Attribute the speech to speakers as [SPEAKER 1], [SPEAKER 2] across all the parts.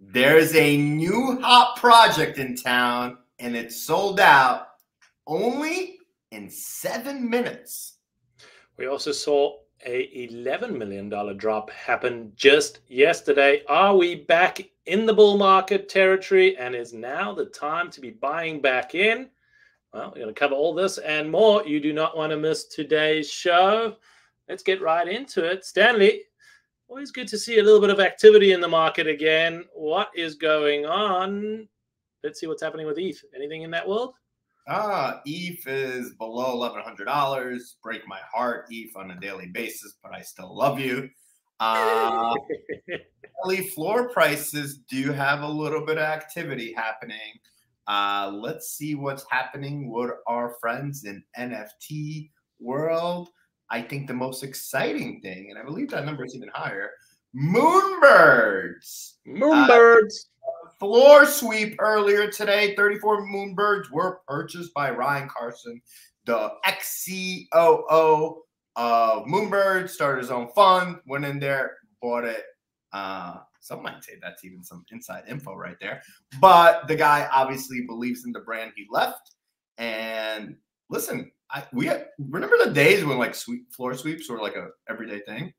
[SPEAKER 1] There's a new hot project in town, and it's sold out only in 7 minutes.
[SPEAKER 2] We also saw a $11 million drop happen just yesterday. Are we back in the bull market territory, and is now the time to be buying back in? Well, we're going to cover all this and more. You do not want to miss today's show. Let's get right into it. Stanley, always good to see a little bit of activity in the market again. What is going on? Let's see what's happening with ETH. Anything in that world?
[SPEAKER 1] ETH is below $1,100. Break my heart, ETH, on a daily basis, but I still love you. Floor prices do have a little bit of activity happening. Let's see what's happening with our friends in NFT world. I think the most exciting thing, and I believe that number is even higher, Moonbirds.
[SPEAKER 2] Moonbirds.
[SPEAKER 1] Floor sweep earlier today. 34 Moonbirds were purchased by Ryan Carson, the ex-COO of Moonbirds, started his own fund, went in there, bought it. Some might say that's even some inside info right there. But the guy obviously believes in the brand he left. And listen, remember the days when like floor sweeps were like a everyday thing?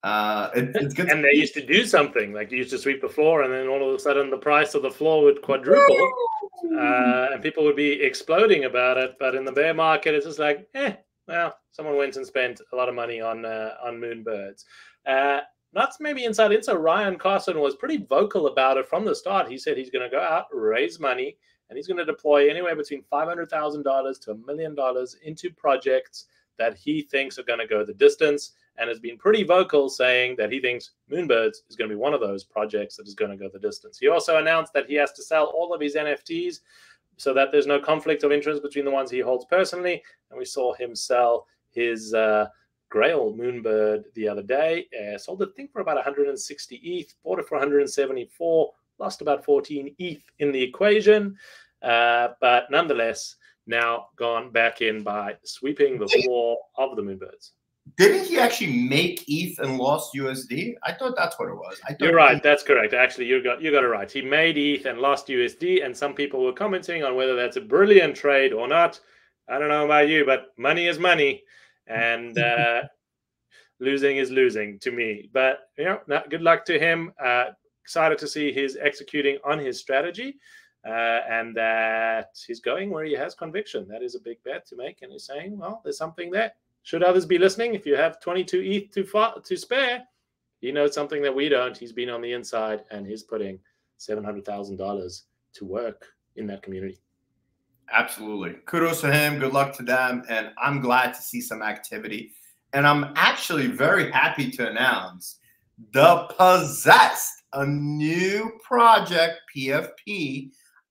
[SPEAKER 1] It's good.
[SPEAKER 2] And they used to do something, like you used to sweep the floor, and then all of a sudden the price of the floor would quadruple, and people would be exploding about it. But in the bear market, it's just like, well, someone went and spent a lot of money on Moonbirds. Not maybe inside info. Ryan Carson was pretty vocal about it from the start. He said he's going to go out, raise money, and he's going to deploy anywhere between $500,000 to $1 million into projects that he thinks are going to go the distance, and has been pretty vocal saying that he thinks Moonbirds is going to be one of those projects that is going to go the distance. He also announced that he has to sell all of his NFTs so that there's no conflict of interest between the ones he holds personally. And we saw him sell his Grail Moonbird the other day. Sold the thing for about 160 ETH, bought it for 174, lost about 14 ETH in the equation. But nonetheless, now gone back in by sweeping the floor of the Moonbirds.
[SPEAKER 1] Didn't he actually make ETH and lost USD? I thought that's what it was.
[SPEAKER 2] You're right. That's correct. Actually, you got it right. He made ETH and lost USD, and some people were commenting on whether that's a brilliant trade or not. I don't know about you, but money is money, and losing is losing to me. But good luck to him. Excited to see his executing on his strategy, and that he's going where he has conviction. That is a big bet to make, and he's saying, well, there's something there. Should others be listening? If you have 22 ETH to spare, he knows something that we don't. He's been on the inside, and he's putting $700,000 to work in that community.
[SPEAKER 1] Absolutely. Kudos to him. Good luck to them. And I'm glad to see some activity. And I'm actually very happy to announce The Possessed, a new project, PFP,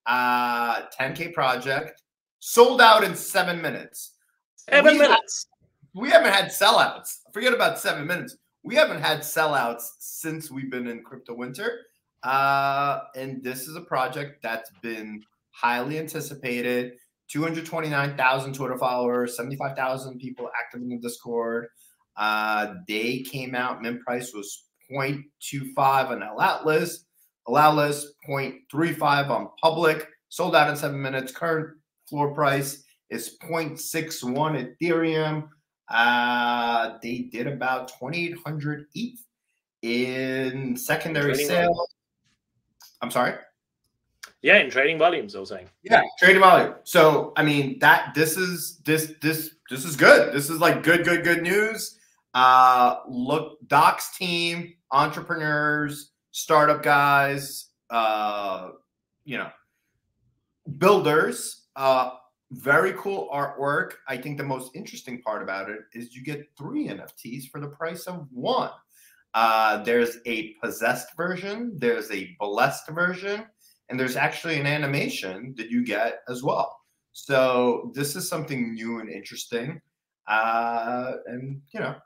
[SPEAKER 1] 10K project, sold out in 7 minutes.
[SPEAKER 2] 7 minutes.
[SPEAKER 1] We haven't had sellouts. Forget about 7 minutes. We haven't had sellouts since we've been in crypto winter. And this is a project that's been highly anticipated. 229,000 Twitter followers, 75,000 people active in the Discord. They came out, mint price was 0.25 on Allow List, 0.35 on public, sold out in 7 minutes. Current floor price is 0.61 Ethereum. They did about 2,800 ETH in secondary sales. I'm sorry?
[SPEAKER 2] Yeah, in trading volumes, I was saying.
[SPEAKER 1] Yeah, trading volume. So I mean this is good. This is like good news. Look, Doc's team, entrepreneurs, startup guys, builders, very cool artwork. I think the most interesting part about it is you get 3 NFTs for the price of 1. There's a possessed version, there's a blessed version, and there's actually an animation that you get as well. So this is something new and interesting. And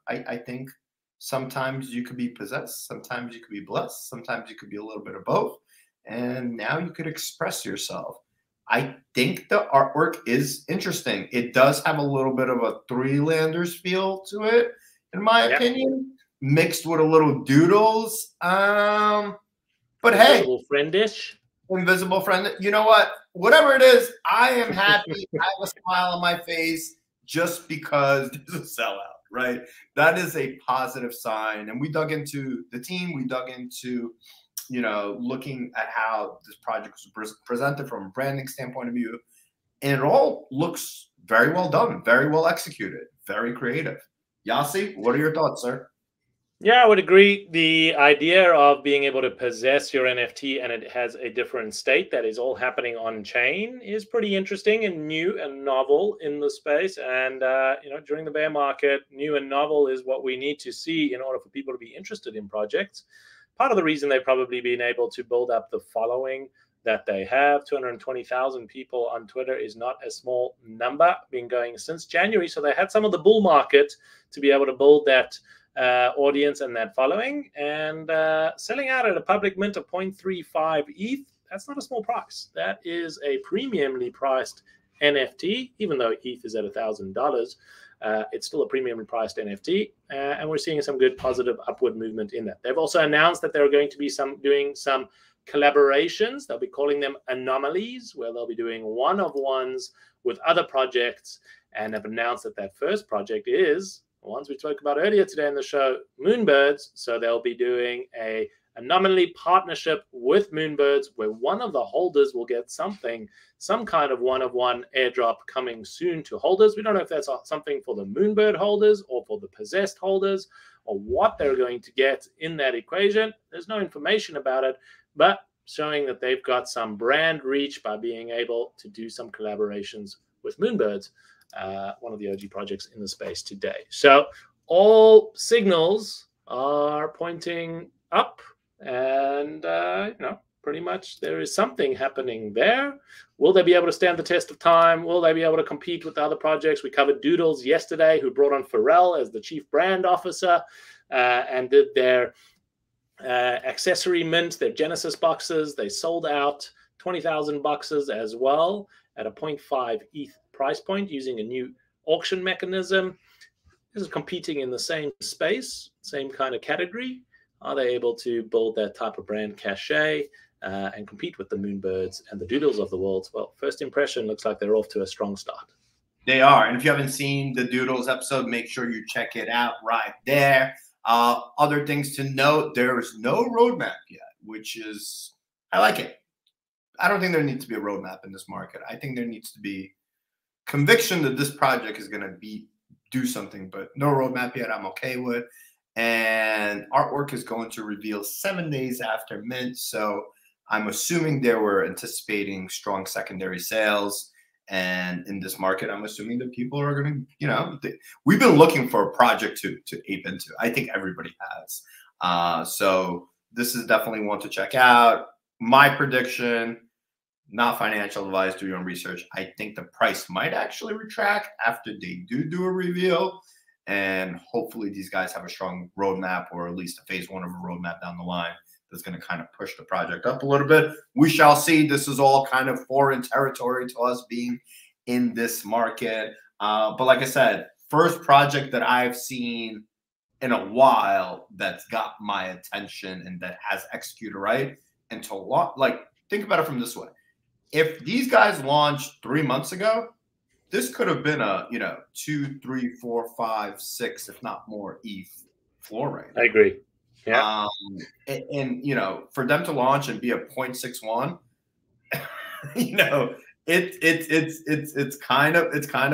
[SPEAKER 1] I think sometimes you could be possessed, sometimes you could be blessed, sometimes you could be a little bit of both. And now you could express yourself. I think the artwork is interesting. It does have a little bit of a Three Landers feel to it, in my opinion, mixed with a little doodles. But But hey,
[SPEAKER 2] invisible friend-ish.
[SPEAKER 1] Invisible friend. You know what? Whatever it is, I am happy. I have a smile on my face just because there's a sellout, right? That is a positive sign. And we dug into the team. We dug into, you know, looking at how this project was presented from a branding standpoint of view. And it all looks very well done, very well executed, very creative. Yasi, what are your thoughts, sir?
[SPEAKER 2] Yeah, I would agree. The idea of being able to possess your NFT and it has a different state that is all happening on chain is pretty interesting and new and novel in the space. And you know, during the bear market, new and novel is what we need to see in order for people to be interested in projects. Part of the reason they've probably been able to build up the following that they have, 220,000 people on Twitter is not a small number, been going since January. So they had some of the bull market to be able to build that audience and that following, and selling out at a public mint of 0.35 ETH. That's not a small price. That is a premiumly priced NFT, even though ETH is at $1,000. It's still a premiumly priced NFT, and we're seeing some good positive upward movement in that. They've also announced that there are going to be doing some collaborations. They'll be calling them anomalies, where they'll be doing one-of-ones with other projects, and have announced that that first project is the ones we spoke about earlier today in the show, Moonbirds. So they'll be doing a anomaly partnership with Moonbirds, where one of the holders will get some kind of one-of-one airdrop coming soon to holders. We don't know if that's something for the Moonbird holders or for the possessed holders, or what they're going to get in that equation. There's no information about it, but showing that they've got some brand reach by being able to do some collaborations with Moonbirds, one of the OG projects in the space today. So all signals are pointing up, and you know, pretty much there is something happening there. Will they be able to stand the test of time? Will they be able to compete with other projects? We covered Doodles yesterday, who brought on Pharrell as the chief brand officer and did their accessory mint, their Genesis boxes. They sold out 20,000 boxes as well at a 0.5 ETH price point using a new auction mechanism. This is competing in the same space, same kind of category. Are they able to build that type of brand cachet and compete with the Moonbirds and the Doodles of the world? Well, first impression looks like they're off to a strong start.
[SPEAKER 1] They are. And if you haven't seen the Doodles episode, make sure you check it out right there. Other things to note, there is no roadmap yet, which is, I like it. I don't think there needs to be a roadmap in this market. I think there needs to be conviction that this project is going to do something, but no roadmap yet. I'm okay with. And artwork is going to reveal 7 days after mint. So I'm assuming they were anticipating strong secondary sales. And in this market, I'm assuming that people are going to, you know, we've been looking for a project to ape into. I think everybody has. So this is definitely one to check out. My prediction, not financial advice, do your own research. I think the price might actually retract after they do a reveal. And hopefully these guys have a strong roadmap, or at least a phase one of a roadmap down the line that's going to kind of push the project up a little bit. We shall see. This is all kind of foreign territory to us being in this market. But like I said, first project that I've seen in a while that's got my attention and that has executed right. And to like, think about it from this way. If these guys launched 3 months ago, this could have been a, you know, 2, 3, 4, 5, 6, if not more ETH floor rate.
[SPEAKER 2] I agree. Yeah.
[SPEAKER 1] And you know, for them to launch and be a 0.61, you know, it's kind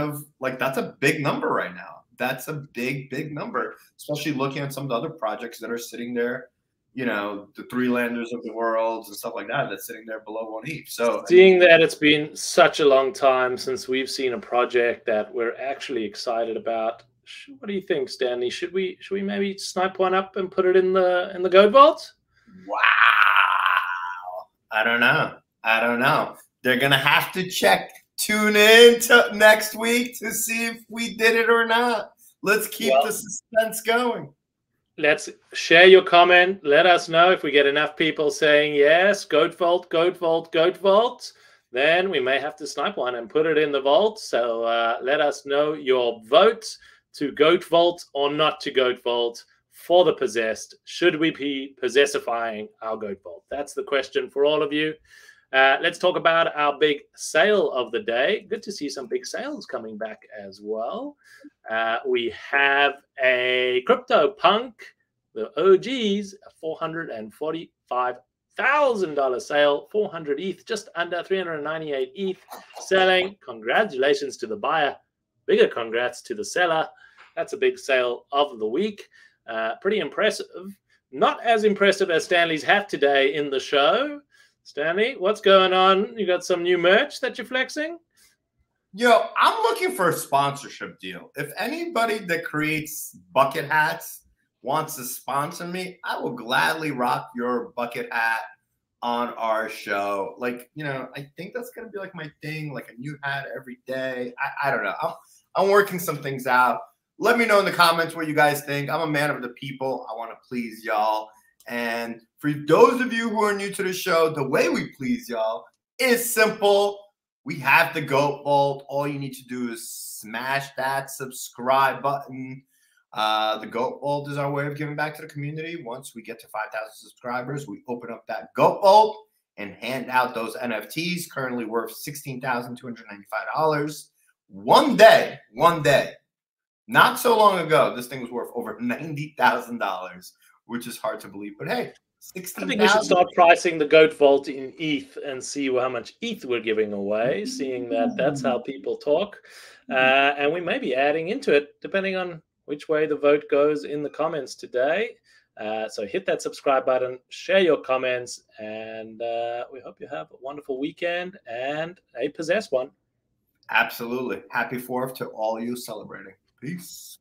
[SPEAKER 1] of like, that's a big number right now. That's a big number, especially looking at some of the other projects that are sitting there, you know, the Three Landers of the world and stuff like that, that's sitting there below 1 ETH. So
[SPEAKER 2] seeing that it's been such a long time since we've seen a project that we're actually excited about. What do you think, Stanley? Should we maybe snipe one up and put it in the goat vault?
[SPEAKER 1] Wow. I don't know. They're gonna have to tune in to next week to see if we did it or not. Let's keep the suspense going.
[SPEAKER 2] Let's share your comment. Let us know if we get enough people saying yes, goat vault, goat vault, goat vault. Then we may have to snipe one and put it in the vault. So let us know your vote to goat vault or not to goat vault for the possessed. Should we be possessifying our Goat Vault? That's the question for all of you. Let's talk about our big sale of the day. Good to see some big sales coming back as well. We have a CryptoPunk, the OGs, a $445,000 sale, 400 ETH, just under 398 ETH selling. Congratulations to the buyer. Bigger congrats to the seller. That's a big sale of the week. Pretty impressive. Not as impressive as Stanley's hat today in the show. Stanley, what's going on? You got some new merch that you're flexing?
[SPEAKER 1] Yo, I'm looking for a sponsorship deal. If anybody that creates bucket hats wants to sponsor me, I will gladly rock your bucket hat on our show. Like, you know, I think that's going to be like my thing, like a new hat every day. I don't know. I'm working some things out. Let me know in the comments what you guys think. I'm a man of the people. I want to please y'all. And for those of you who are new to the show, the way we please y'all is simple. We have the Goat Vault. All you need to do is smash that subscribe button. The Goat Vault is our way of giving back to the community. Once we get to 5,000 subscribers, we open up that Goat Vault and hand out those NFTs, currently worth $16,295. One day, not so long ago, this thing was worth over $90,000, which is hard to believe. But hey, 16,000.
[SPEAKER 2] I think we should start pricing the Goat Vault in ETH and see how much ETH we're giving away, seeing that that's how people talk. And we may be adding into it, depending on which way the vote goes in the comments today. So hit that subscribe button, share your comments, and we hope you have a wonderful weekend and a possessed one.
[SPEAKER 1] Absolutely. Happy 4th to all you celebrating. Peace.